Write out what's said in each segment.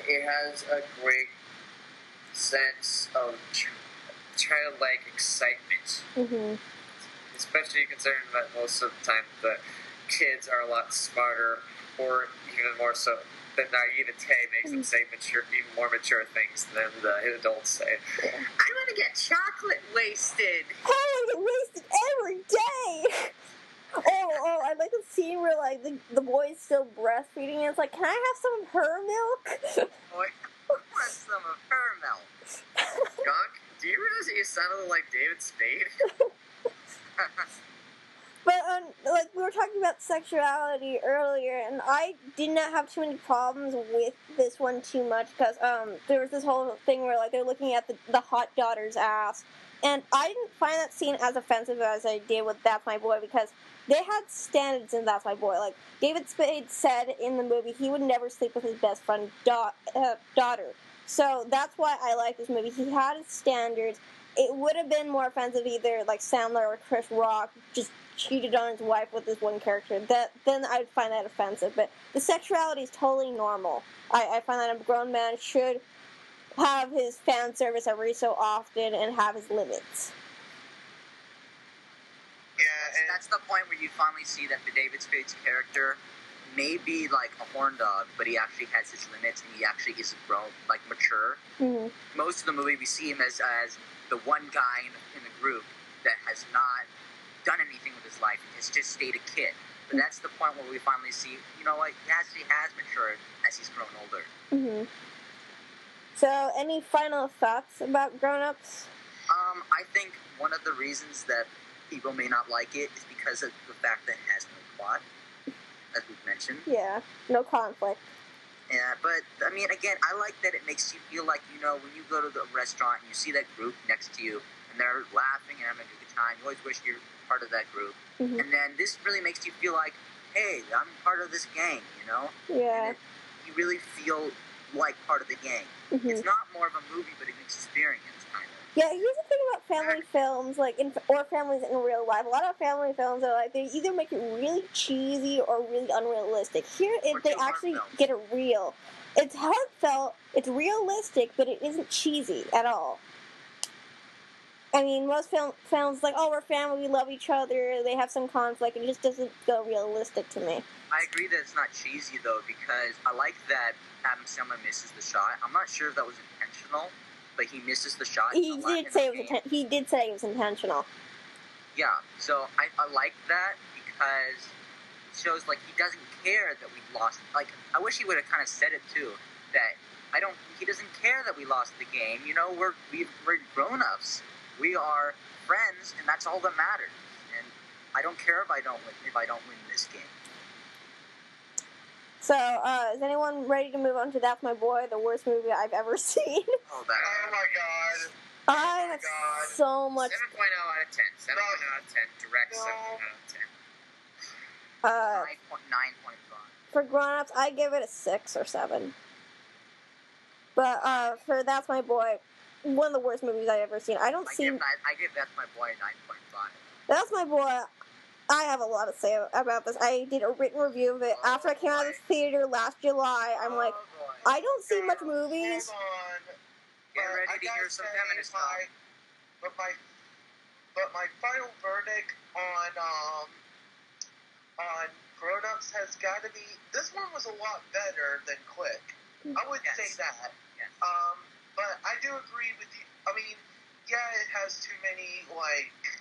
it has a great sense of childlike excitement. Mm-hmm. Especially considering that most of the time the kids are a lot smarter, or even more so, the naivete makes them say even more mature things than the adults say. Yeah. I'm gonna get chocolate wasted. I want to get wasted every day. Oh, I like the scene where like the boy's still breastfeeding and it's like, can I have some of her milk? Boy, I want some of her milk. Gunk, do you realize that you sounded like David Spade? But like we were talking about sexuality earlier, and I did not have too many problems with this one too much because there was this whole thing where like they're looking at the hot daughter's ass, and I didn't find that scene as offensive as I did with That's My Boy because they had standards in That's My Boy. Like David Spade said in the movie, he would never sleep with his best friend's daughter. So that's why I like this movie. He had his standards. It would have been more offensive either like Sandler or Chris Rock just cheated on his wife with this one character. Then I'd find that offensive. But the sexuality is totally normal. I find that a grown man should have his fan service every so often and have his limits. Yeah, that's the point where you finally see that the David Spade's character may be like a horn dog, but he actually has his limits and he actually is grown, like mature. Mm-hmm. Most of the movie we see him as the one guy in the group that has not done anything with his life and has just stayed a kid. But that's the point where we finally see, you know what, he actually has matured as he's grown older. Mm-hmm. So, any final thoughts about Grown Ups? I think one of the reasons that people may not like it is because of the fact that it has no plot, as we've mentioned. Yeah, no conflict. Yeah, but, I mean, again, I like that it makes you feel like, you know, when you go to the restaurant and you see that group next to you, and they're laughing and having a good time, you always wish you're part of that group. Mm-hmm. And then this really makes you feel like, hey, I'm part of this gang, you know? Yeah. You really feel like part of the gang. Mm-hmm. It's not more of a movie, but an experience, kind of. Yeah, here's the thing about family films, like, or families in real life. A lot of family films are like, they either make it really cheesy or really unrealistic. Here, they actually get it real. It's heartfelt, it's realistic, but it isn't cheesy at all. I mean, most films like, oh, we're family, we love each other, they have some conflict, and it just doesn't feel realistic to me. I agree that it's not cheesy, though, because I like that Adam Sandler misses the shot. I'm not sure if that was intentional, but he misses the shot. He did say it was intentional. Yeah, so I like that because it shows, like, he doesn't care that we lost. Like, I wish he would have kind of said it, too, that he doesn't care that we lost the game. You know, we're grown-ups. We are friends, and that's all that matters. And I don't care if I don't win this game. So, is anyone ready to move on to That's My Boy, the worst movie I've ever seen? Oh my god. I have so much... 7.0 out of 10. 7.0 out of 10. Direct 7 out of 10. 9.5. For grown-ups, I give it a 6 or 7. But, for That's My Boy, one of the worst movies I've ever seen. I give That's My Boy a 9.5. That's My Boy... I have a lot to say about this. I did a written review of it. After I came out of the theater last July, I'm like, I don't see much movies. Get ready to hear some feminist talk. But my final verdict on Grown Ups has got to be, this one was a lot better than Click. I would say that. Yes. But I do agree with you. I mean, yeah, it has too many, like,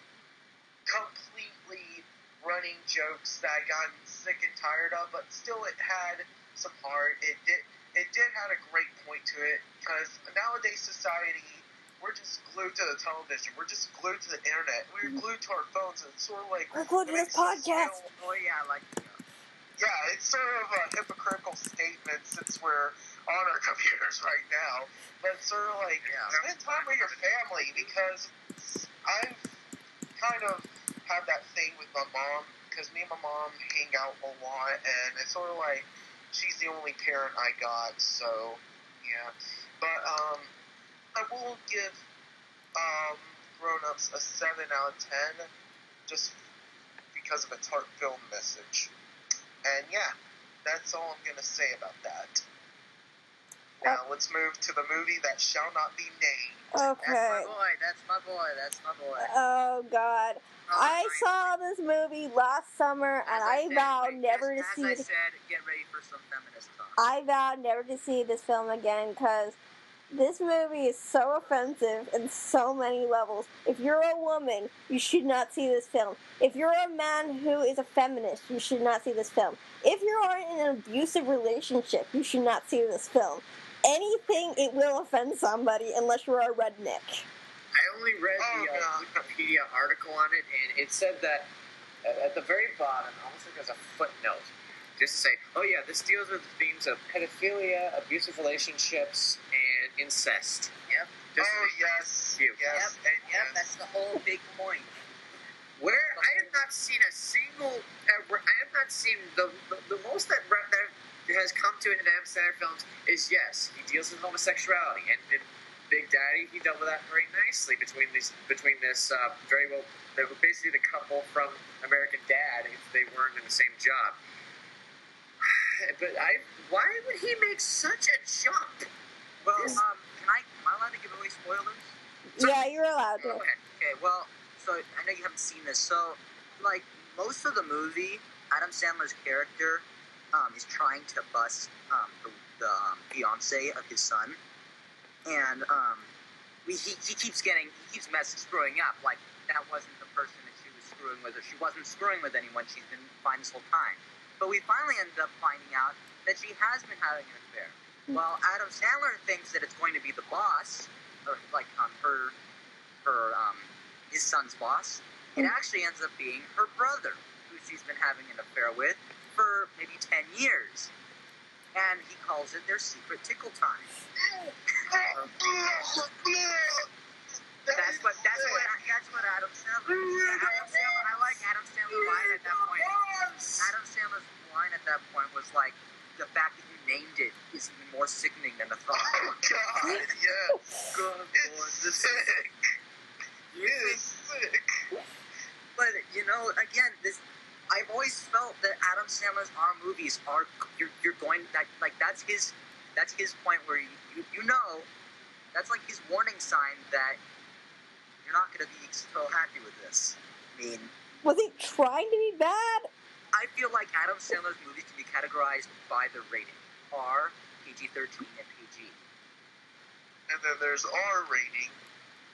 completely running jokes that I got sick and tired of, but still it had some heart. It did have a great point to it, because nowadays society, we're just glued to the television. We're just glued to the internet. We're glued to our phones, and it's sort of like... We're glued to this podcast. Yeah, it's sort of a hypocritical statement since we're on our computers right now, but it's sort of like, spend time with your family, because I've kind of had that thing with my mom, because me and my mom hang out a lot, and it's sort of like she's the only parent I got, so yeah. But I will give Grown Ups a 7 out of 10, just because of its heartfelt message. And yeah, That's all I'm gonna say about that. Now let's move to the movie that shall not be named. Okay. That's my boy. Oh, God. I saw this movie last summer, and I vowed never to see it. As I said, get ready for some feminist talk. I vowed never to see this film again, because this movie is so offensive in so many levels. If you're a woman, you should not see this film. If you're a man who is a feminist, you should not see this film. If you're in an abusive relationship, you should not see this film. Anything, it will offend somebody unless you're a redneck. I only read the Wikipedia article on it, and it said that at the very bottom, almost like there's a footnote, just to say, oh yeah, this deals with the themes of pedophilia, abusive relationships, and incest. Yep. Yes. Yep, that's the whole big point. Where I have not seen a single, I have not seen the most that has come to it in Adam Sandler films is, yes, he deals with homosexuality, and in Big Daddy, he dealt with that very nicely between this very well, they were basically the couple from American Dad if they weren't in the same job. But why would he make such a jump? Well, am I allowed to give away spoilers? Yeah, you're allowed to. Okay, well, so I know you haven't seen this. So, like, most of the movie, Adam Sandler's character is trying to bust the fiance of his son. And he keeps screwing up. Like, that wasn't the person that she was screwing with, or she wasn't screwing with anyone. She's been fine this whole time. But we finally ended up finding out that she has been having an affair. Well, Adam Sandler thinks that it's going to be the boss, or like his son's boss. It actually ends up being her brother, who she's been having an affair with for maybe 10 years. And he calls it their secret tickle time. That's what Adam Sandler. I like Adam Sandler's line at that point. Adam Sandler's line at that point was like, the fact that you named it is even more sickening than the thought. Oh God, yes. Good It's sick. It's sick. But you know, again, I've always felt that Adam Sandler's movies are you're going like that's his point where you know that's like his warning sign that you're not going to be so happy with this. I mean, Was he trying to be bad? I feel like Adam Sandler's movies can be categorized by the rating: R, PG-13, and PG. And then there's R rating,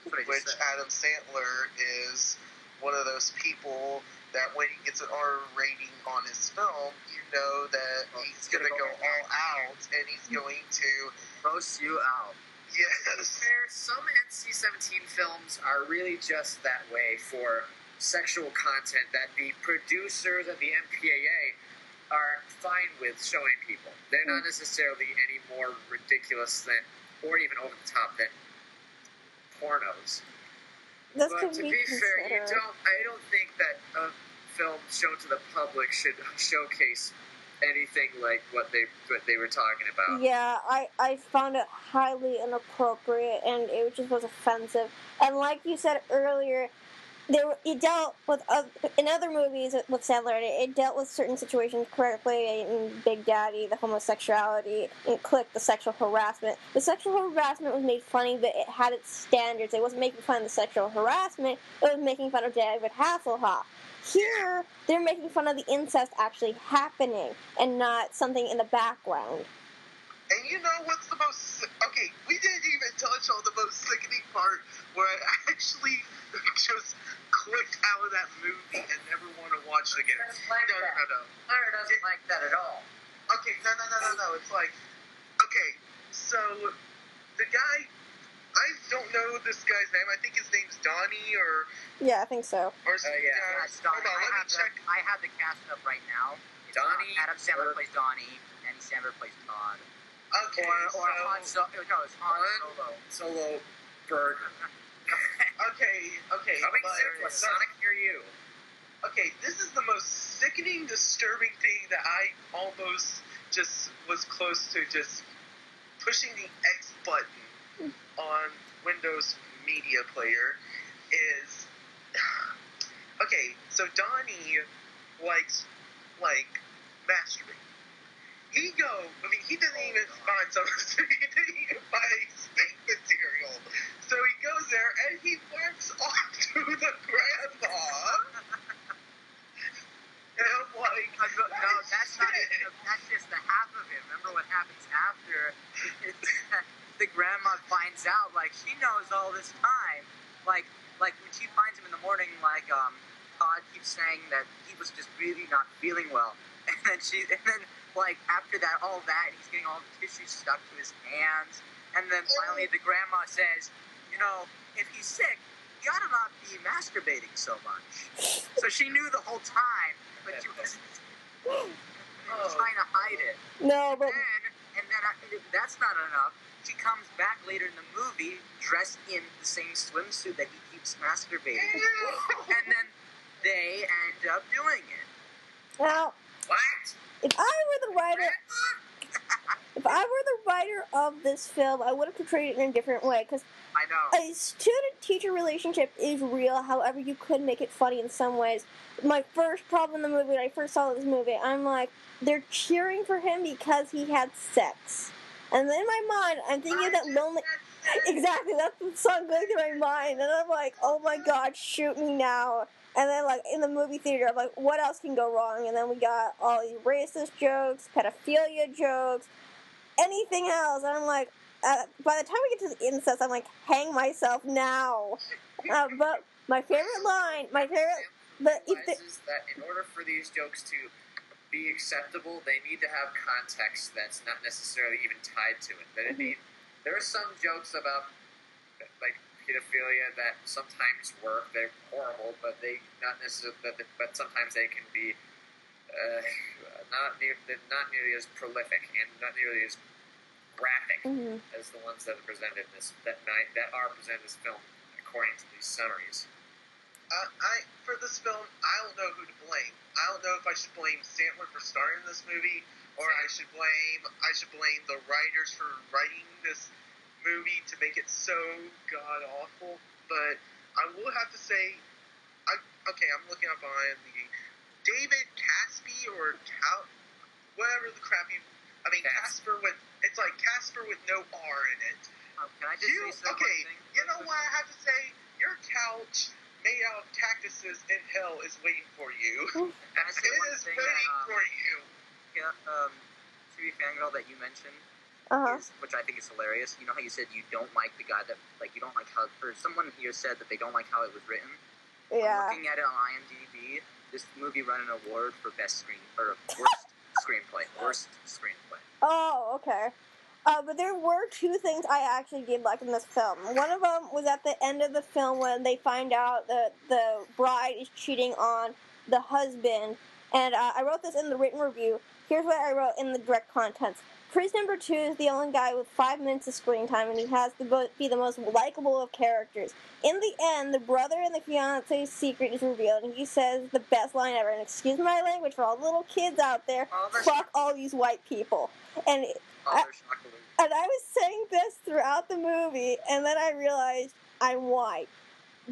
which Adam Sandler is one of those people that when he gets an R rating on his film, you know that he's going to go all out and he's going to roast you out. Yes. Some NC-17 films are really just that way for sexual content that the producers of the MPAA are fine with showing people. They're not necessarily any more ridiculous than, or even over the top than pornos. This But could to be be fair, considered. I don't think that a film shown to the public should showcase anything like what they were talking about. Yeah, I found it highly inappropriate, and it just was offensive. And like you said earlier, it dealt with in other movies with Sandler. It dealt with certain situations correctly. In Big Daddy, the homosexuality, and Click, the sexual harassment. The sexual harassment was made funny, but it had its standards. It wasn't making fun of the sexual harassment. It was making fun of David Hasselhoff. Here, they're making fun of the incest actually happening and not something in the background. And you know what's the most... Okay, we didn't even touch on the most sickening part where I actually just clicked out of that movie and never want to watch it again. No. Hunter doesn't like that at all. Okay, no. It's like... Okay, so the guy... I don't know this guy's name. I think his name's Donnie or... Yeah, I think so. That's Donnie. I have the cast up right now. Donnie. Adam Sandler plays Donnie. Andy Sandler plays Todd. Okay, Or Han Solo. No, it's Han Solo. Solo Bird. Okay. Coming soon to a Sonic near you. Okay, this is the most sickening, disturbing thing that I almost just was close to just pushing the X button on Windows Media Player is... Okay, so Donnie likes, masturbate. he doesn't even find he didn't even find any snake material. So he goes there and he works onto the grandma. And I'm like, no, that's not it. That's just the half of it. Remember what happens after? The grandma finds out, like, she knows all this time. Like when she finds him in the morning, like, Todd keeps saying that he was just really not feeling well. And then, like, after that, all that, he's getting all the tissue stuck to his hands. And then finally the grandma says, you know, if he's sick, he ought to not be masturbating so much. So she knew the whole time, but she was trying to hide it. No, but... And then that's not enough. She comes back later in the movie dressed in the same swimsuit that he keeps masturbating. And then they end up doing it. Now, What? if I were the writer of this film, I would have portrayed it in a different way, because I know. a student-teacher relationship is real. However, you could make it funny in some ways. My first problem in the movie, when I first saw this movie, I'm like, they're cheering for him because he had sex. And then in my mind, I'm thinking of that lonely... Exactly, that's the song going through my mind. And I'm like, oh my god, shoot me now. And then, like, in the movie theater, I'm like, what else can go wrong? And then we got all these racist jokes, pedophilia jokes, anything else. And I'm like, by the time we get to the incest, I'm like, hang myself now. But my favorite line, but if realizes that in order for these jokes to be acceptable, they need to have context that's not necessarily even tied to it. There are some jokes about, like, pedophilia that sometimes work. They're horrible, but they not necessarily. But sometimes they can be not nearly as prolific and not nearly as graphic as the ones that are presented in this that are presented in this film, according to these summaries. For this film, I don't know who to blame. I don't know if I should blame Sandler for starring this movie, or I should blame the writers for writing this movie to make it so god awful. But I will have to say, I'm looking up on IMDb. David Caspi or whatever the crappy. I mean, Casper with Casper with no R in it. Can I just say something? Okay, you know what I have to say? Your couch made out of cactuses in hell is waiting for you. Can I say It one is thing waiting for you. Yeah, TV Fangirl that you mentioned, which I think is hilarious. You know how you said you don't like the guy that, like, you don't like how, or someone here said that they don't like how it was written? yeah. Looking at it on IMDb, this movie won an award for worst screenplay. Worst screenplay. Oh, okay. But there were two things I actually did like in this film. One of them was at the end of the film when they find out that the bride is cheating on the husband. And I wrote this in the written review. Here's what I wrote in the direct contents. Priest number 2 is the only guy with 5 minutes of screen time, and he has to be the most likable of characters. In the end, the brother and the fiance's secret is revealed, and he says the best line ever. And excuse my language for all the little kids out there, fuck all these white people. And I was saying this throughout the movie, and then I realized I'm white.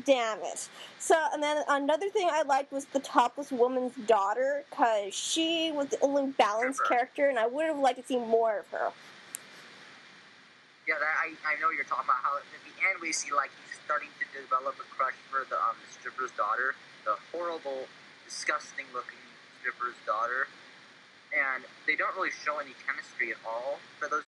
Damn it. So, and then another thing I liked was the topless woman's daughter, because she was the only balanced character, and I would have liked to see more of her. Yeah, I know you're talking about how at the end we see, like, he's starting to develop a crush for the stripper's daughter, the horrible, disgusting-looking stripper's daughter, and they don't really show any chemistry at all for those